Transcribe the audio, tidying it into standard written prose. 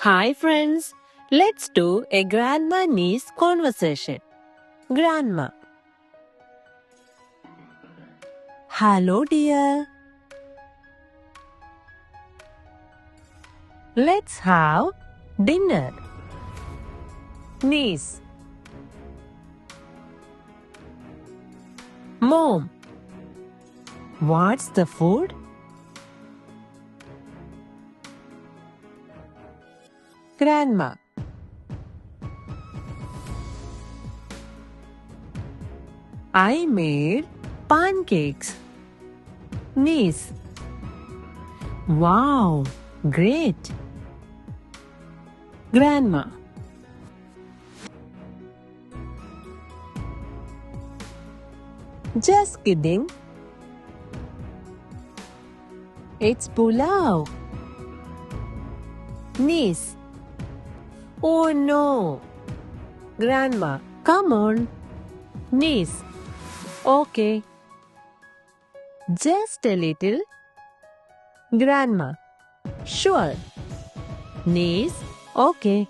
Hi friends, let's do a grandma-niece conversation. Grandma. Hello dear. Let's have dinner. Niece. Mom. What's the food? Grandma. I made pancakes. Niece. Wow, great. Grandma. Just kidding. It's pulao. Niece. Oh no. Grandma, come on. Niece. Okay. Just a little. Grandma. Sure. Niece. Okay.